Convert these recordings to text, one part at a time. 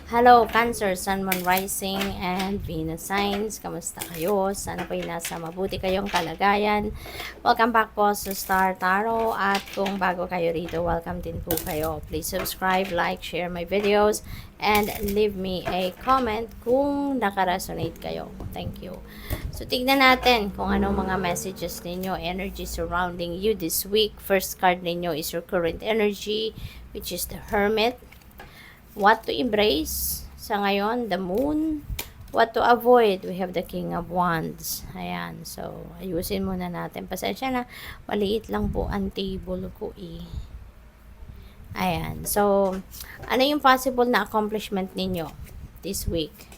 Hello, Cancer, Sun, Moon, Rising, and Venus signs. Kamusta kayo? Sana po'y nasa mabuti kayong kalagayan. Welcome back po sa Star Tarot. At kung bago kayo rito, welcome din po kayo. Please subscribe, like, share my videos, and leave me a comment kung nakaresonate kayo. Thank you. So, tignan natin kung anong mga messages ninyo, energy surrounding you this week. First card ninyo is your current energy, which is the Hermit. What to embrace sa ngayon, the Moon. What to avoid, we have the King of Wands. Ayan, so ayusin muna natin. Pasensya na, maliit lang po ang table ko eh. Ayan, so ano yung possible na accomplishment ninyo this week?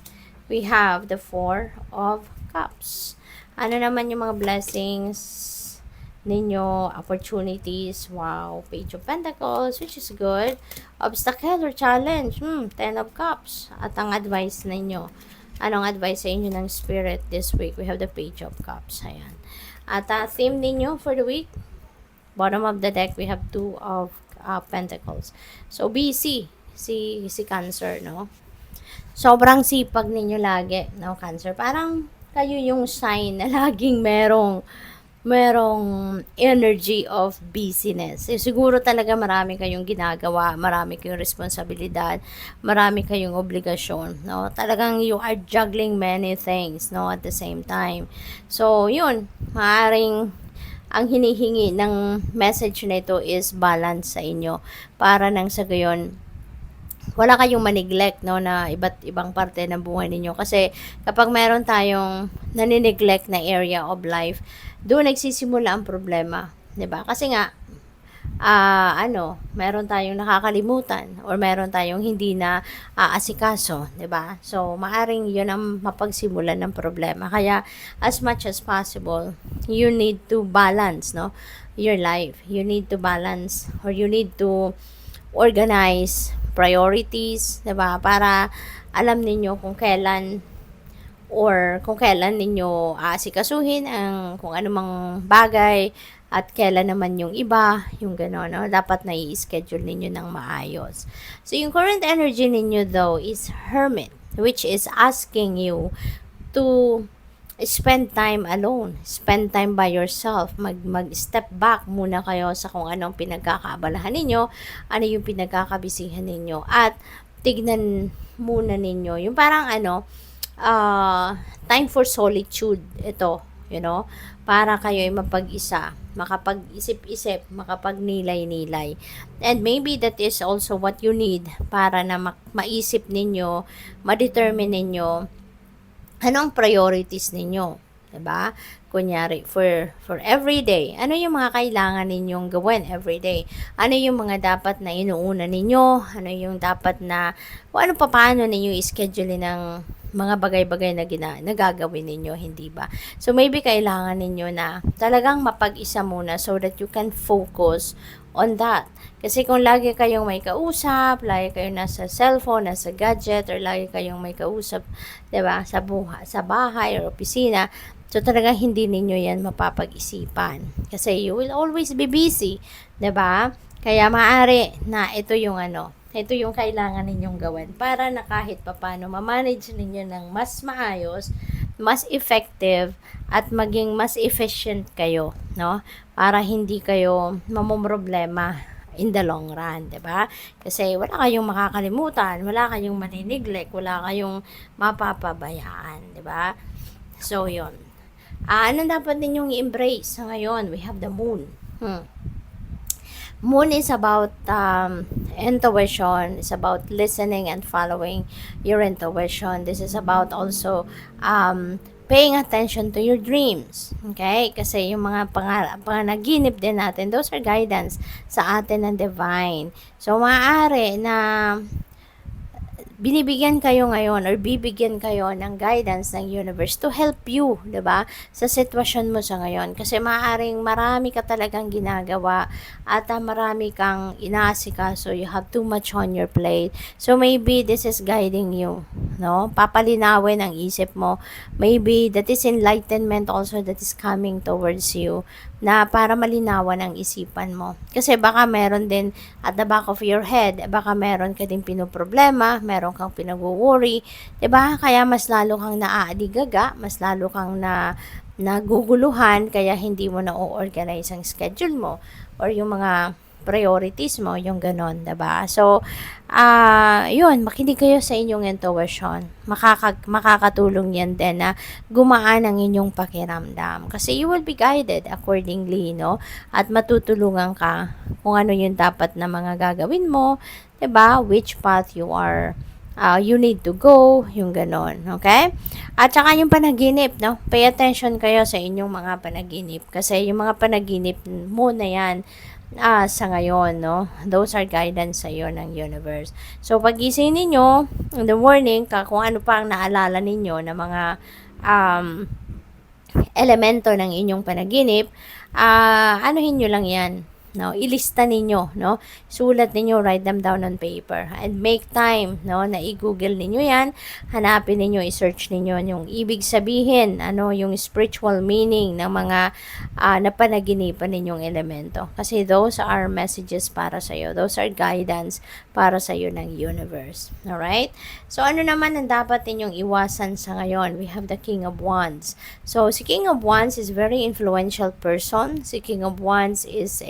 We have the Four of Cups. Ano naman yung mga blessings ninyo, opportunities, wow, Page of Pentacles, which is good, obstacle or challenge, Ten of Cups, at ang advice ninyo, anong advice sa inyo ng Spirit this week? We have the Page of Cups, ayan. At theme ninyo for the week, bottom of the deck, we have Two of Pentacles. So, busy, si Cancer, no? Sobrang sipag ninyo lagi, no, Cancer? Parang kayo yung sign na laging merong energy of busyness. Siguro talaga marami kayong ginagawa, marami kayong responsibilidad, marami kayong obligasyon, no? Talagang you are juggling many things, no, at the same time. So, yun, maaring ang hinihingi ng message nito is balance sa inyo para nang sa gayon wala kayong maneglect, no, na iba't ibang parte ng buhay ninyo. Kasi kapag meron tayong nanineglect na area of life, doon nagsisimula ang problema, 'di ba? Kasi nga meron tayong nakakalimutan or meron tayong hindi na aasikaso, 'di ba? So, maaring 'yun ang mapagsimulan ng problema. Kaya as much as possible, you need to balance, no, your life. You need to balance or you need to organize priorities, 'di ba? Para alam ninyo kung kailan ninyo aasikasuhin ang kung anumang bagay at kailan naman yung iba, yung gano'n, no? Dapat na i-schedule ninyo ng maayos. So, yung current energy ninyo though is Hermit, which is asking you to spend time alone, spend time by yourself, mag-step back muna kayo sa kung anong pinagkakaabalahan ninyo, ano yung pinagkakabisihan ninyo, at tignan muna ninyo, yung parang time for solitude, ito, para kayo ay mapag-isa, makapag-isip-isip, makapagnilay-nilay. And maybe that is also what you need para na maisip ninyo, ma-determine ninyo, anong priorities ninyo, 'di ba? Kunyari, for every day, ano yung mga kailangan ninyong gawin every day? Ano yung mga dapat na inuuna ninyo? Ano yung dapat na, paano ninyo i-schedule ng mga bagay-bagay na gagawin ninyo, hindi ba? So, maybe kailangan ninyo na talagang mapag-isa muna so that you can focus on that. Kasi kung lagi kayong may kausap, lagi kayong nasa cellphone, nasa gadget, or lagi kayong may kausap, 'di ba, sa bahay or opisina, so talagang hindi ninyo 'yan mapapag-isipan. Kasi you will always be busy, 'di ba? Kaya maaari na ito yung kailangan ninyong gawin para na kahit papaano ma-manage ninyo ng mas maayos, mas effective, at maging mas efficient kayo, no? Para hindi kayo mamomroblema in the long run, 'di ba? Kasi wala kayong makakalimutan, wala kayong maniniglect, wala kayong mapapabayaan, 'di ba? So, 'yon. Ano dapat ninyong i-embrace sa ngayon? We have the Moon. Moon is about intuition. It's about listening and following your intuition. This is about also paying attention to your dreams. Okay? Kasi yung mga panganaginip din natin, those are guidance sa atin ng divine. So, maaari na binibigyan kayo ngayon or bibigyan kayo ng guidance ng universe to help you, 'di ba? Sa sitwasyon mo sa ngayon kasi maaaring marami ka talagang ginagawa at marami kang inaasikaso, you have too much on your plate. So maybe this is guiding you, no? Papalinawin ang isip mo. Maybe that is enlightenment also that is coming towards you na para malinawan ang isipan mo. Kasi baka meron din at the back of your head, baka meron ka din pinoproblema, meron kang pinag-worry, 'di ba? Kaya mas lalo kang naaaligaga, mas lalo kang naguguluhan kaya hindi mo na o-organize ang schedule mo or yung mga priorities mo, yung ganon, diba? So, yun, makinig kayo sa inyong intuition. Makakatulong yan din na gumaan ang inyong pakiramdam. Kasi you will be guided accordingly, no? At matutulungan ka kung ano yung dapat na mga gagawin mo, diba? Which path you need to go, yung ganon, okay? At saka yung panaginip, no? Pay attention kayo sa inyong mga panaginip. Kasi yung mga panaginip mo na yan, sa ngayon, no? Those are guidance sa iyo ng universe. So, pagising ninyo in the morning, kung ano pa ang naalala ninyo na mga elemento ng inyong panaginip, anuhin nyo lang yan, no? Ilista ninyo, no? Sulat ninyo, write them down on paper and make time, no, na i-google ninyo yan, hanapin ninyo, i-search ninyo yung ibig sabihin, ano, yung spiritual meaning ng mga napanaginipan ninyong elemento. Kasi those are messages para sa iyo. Those are guidance para sa iyo ng universe. Alright? So, ano naman ang dapat ninyong iwasan sa ngayon? We have the King of Wands. So, si King of Wands is very influential person. Si King of Wands is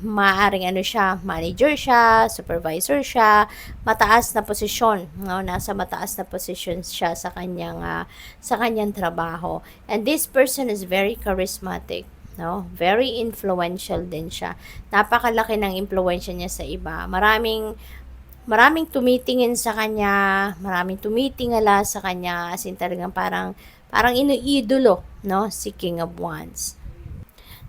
maaring siya, manager siya, supervisor siya, mataas na posisyon, no? Nasa mataas na posisyon siya sa kanyang trabaho. And this person is very charismatic, no? Very influential din siya. Napakalaki ng impluwensya niya sa iba. Maraming tumitingin sa kanya, maraming tumitingala sa kanya, as in talagang parang iniidolo, no? Si King of Wands.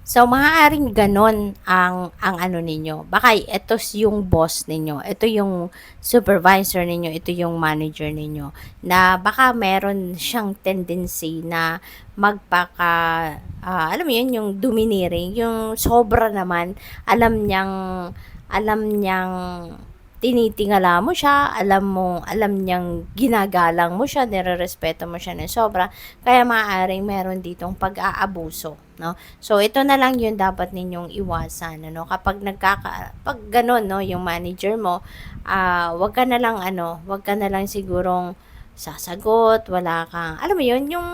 So, maaaring ganon ang ano ninyo. Baka ito yung boss ninyo, ito yung supervisor ninyo, ito yung manager ninyo, na baka meron siyang tendency na alam mo yun, yung domineering, yung sobra naman, alam niyang tinitingala mo siya, alam niyang ginagalang mo siya, nirerespeto mo siya ng sobra, kaya maaaring meron ditong pag-aabuso, no? So, ito na lang yung dapat ninyong iwasan, ano? Kapag pag ganon, no, yung manager mo, wag ka na lang sigurong sasagot, wala kang, alam mo yun, yung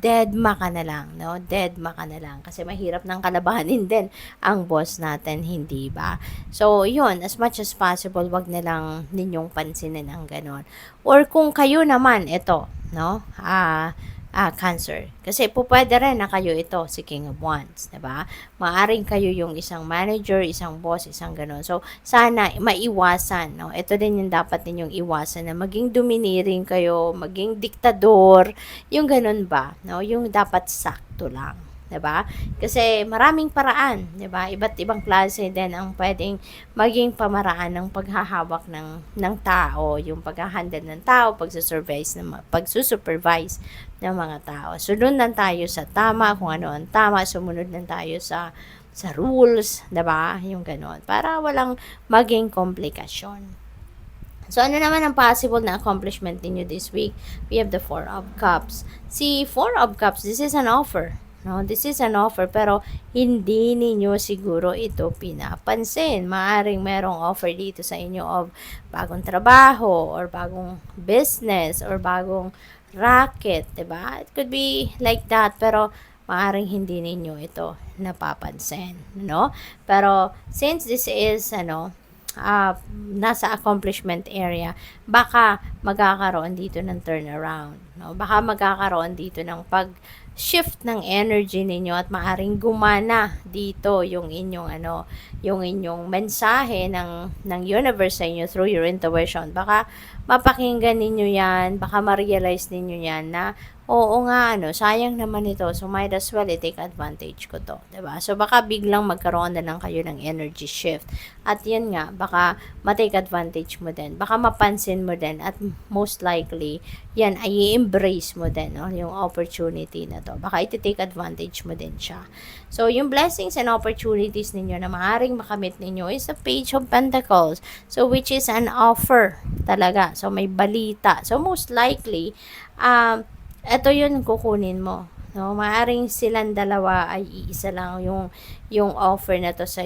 deadma ka na lang, no? Deadma ka na lang. Kasi mahirap nang kalabanin din ang boss natin, hindi ba? So, yun, as much as possible, wag na lang ninyong pansinin ang ganon. Or kung kayo naman, ito, no? Cancer. Kasi po pwede rin na kayo ito, si King of Wands, diba? Maaring kayo yung isang manager, isang boss, isang ganon. So, sana maiwasan, no? Ito din yung dapat ninyong iwasan na maging domineering kayo, maging diktador, yung ganon ba, no? Yung dapat sakto lang. 'Di ba? Kasi maraming paraan, 'di ba? Iba't ibang klase din ang pwedeng maging pamaraan ng paghahawak ng tao, yung paghahandle ng tao, pagsusupervise ng mga tao. Sunod lang tayo sa tama, kung ano ang tama, sumunod lang tayo sa rules, 'di ba? Yung ganoon, para walang maging komplikasyon. So, ano naman ang possible na accomplishment ninyo this week? We have the Four of Cups. Si Four of Cups, this is an offer. No, this is an offer pero hindi ninyo siguro ito pinapansin. Maaring merong offer dito sa inyo of bagong trabaho or bagong business or bagong racket, 'di ba? It could be like that pero maaring hindi ninyo ito napapansin, no? Pero since this is nasa accomplishment area, baka magkakaroon dito ng turnaround, no? Baka magkakaroon dito ng shift ng energy ninyo at maaring gumana dito yung inyong mensahe ng universe sa inyo through your intuition. Baka mapakinggan ninyo yan, baka ma-realize ninyo yan na oo nga ano, sayang naman ito. So might as well i-take advantage ko 'to, 'di ba? So baka biglang magkaroon na lang kayo ng energy shift. At 'yan nga, baka ma-take advantage mo din. Baka mapansin mo din at most likely 'yan ay i-embrace mo din, no, yung opportunity na 'to. Baka i-take advantage mo din siya. So yung blessings and opportunities ninyo na maaaring makamit ninyo is the Page of Pentacles. So which is an offer talaga. So may balita. So most likely eto yun kukunin mo. No, maaring silang dalawa ay iisa lang yung offer na to sa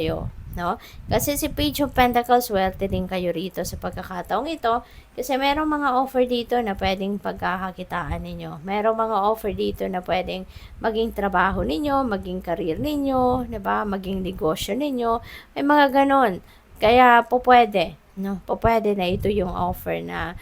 no? Kasi si Page of Pentacles, swerte din kayo rito sa pagkakataong ito kasi merong mga offer dito na pwedeng pagkakakitaan ninyo. Merong mga offer dito na pwedeng maging trabaho ninyo, maging career ninyo, 'di ba? Maging negosyo ninyo. May mga ganon. Kaya po pwede, no? Po pwede na ito yung offer na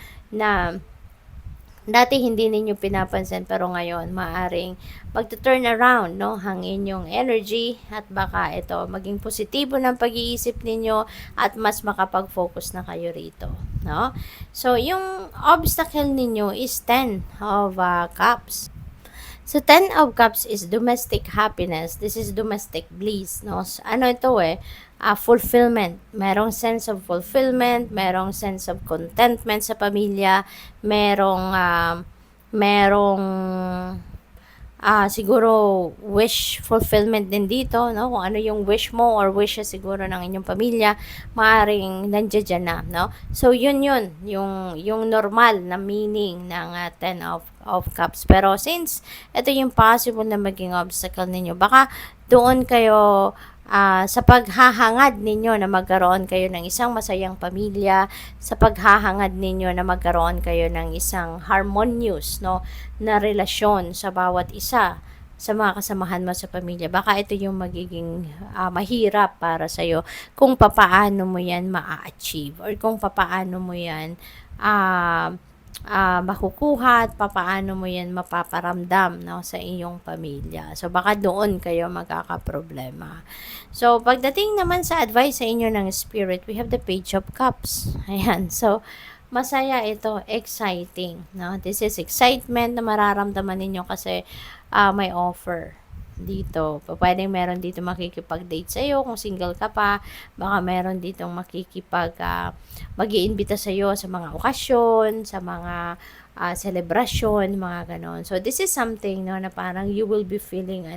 dati hindi ninyo pinapansin pero ngayon maaring magto-turn around, no, ang inyong energy at baka ito maging positibo ng pag-iisip ninyo at mas makapag-focus na kayo rito, no? So yung obstacle ninyo is 10 of Cups. So, 10 of Cups is domestic happiness. This is domestic bliss, no? So, ano ito fulfillment. Merong sense of fulfillment, merong sense of contentment sa pamilya, merong siguro wish fulfillment din dito, no? Kung ano yung wish mo or wishes siguro ng inyong pamilya, maaring nandiyan na, no? So yun yung normal na meaning ng 10 of Cups. Pero since ito yung possible na maging obstacle ninyo, baka doon kayo sa paghahangad ninyo na magkaroon kayo ng isang masayang pamilya, sa paghahangad ninyo na magkaroon kayo ng isang harmonious, no, na relasyon sa bawat isa sa mga kasamahan mo sa pamilya. Baka ito yung magiging mahirap para sa'yo kung papaano mo yan ma-achieve or kung papaano mo yan makukuha at papaano mo yan mapaparamdam, no, sa iyong pamilya. So, baka doon kayo magkakaproblema. So, pagdating naman sa advice sa inyo ng Spirit, we have the Page of Cups. Ayan. So, masaya ito, exciting, no? This is excitement na mararamdaman ninyo kasi may offer dito. Pwedeng meron dito makikipag-date sa iyo kung single ka pa. Baka meron ditong mag-iimbita sa iyo sa mga okasyon, sa mga celebration, mga ganon. So this is something, no, na parang you will be feeling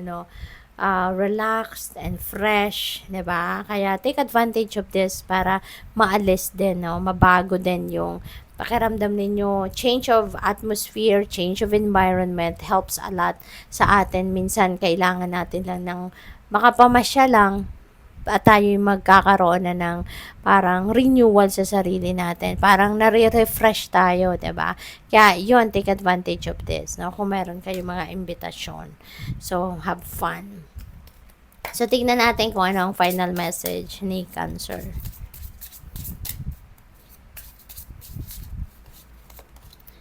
relaxed and fresh, 'di ba? Kaya take advantage of this para maalis din, no, mabago din yung pakiramdam ninyo. Change of atmosphere, change of environment helps a lot sa atin. Minsan kailangan natin lang ng makapamasya lang at tayo magkakaroon na ng parang renewal sa sarili natin. Parang nare-refresh tayo, 'di ba? Kaya yon, take advantage of this, no? Kung meron kayong mga imbitasyon. So, have fun. So, tignan natin kung ano ang final message ni Cancer.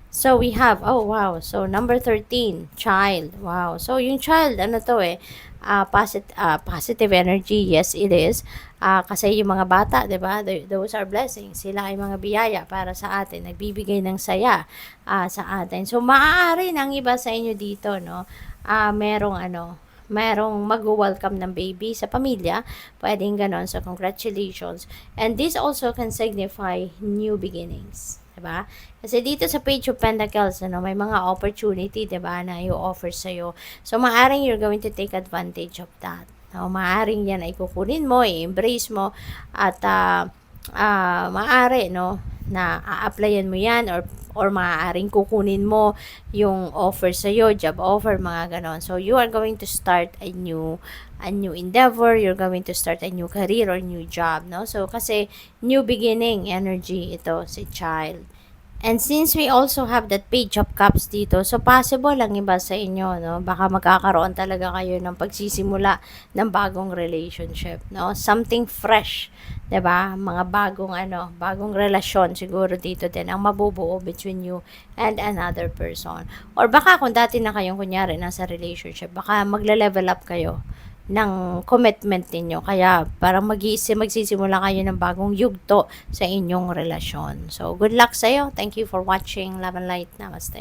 So, we have, oh wow, so number 13, child, wow. So, yung child, ano to positive energy, yes it is. Kasi yung mga bata, 'di ba? Those are blessings. Sila ay mga biyaya para sa atin, nagbibigay ng saya sa atin. So maaari ng iba sa inyo dito, no? Merong mag-welcome ng baby sa pamilya, pwedeng ganon. So congratulations. And this also can signify new beginnings. Diba? Kasi dito sa Page of Pentacles, may mga opportunity, diba, na i-offer sa'yo. So, maaring you're going to take advantage of that. Maaring yan ay kukunin mo, i-embrace mo, at maaari, no, na a-applyan mo yan or maaaring kukunin mo yung offer sa'yo, job offer, mga ganon. So, you are going to start a new endeavor, you're going to start a new career or new job, no? So, kasi new beginning energy ito si child. And since we also have that Page of Cups dito, so possible lang iba sa inyo, no? Baka magkakaroon talaga kayo ng pagsisimula ng bagong relationship, no? Something fresh, 'di ba? Mga bagong relasyon siguro dito din ang mabubuo between you and another person. Or baka kung dati na kayong kunyari nasa relationship, baka magle-level up kayo ng commitment ninyo. Kaya parang magsisimula kayo ng bagong yugto sa inyong relasyon. So, good luck sa'yo. Thank you for watching. Love and light. Namaste.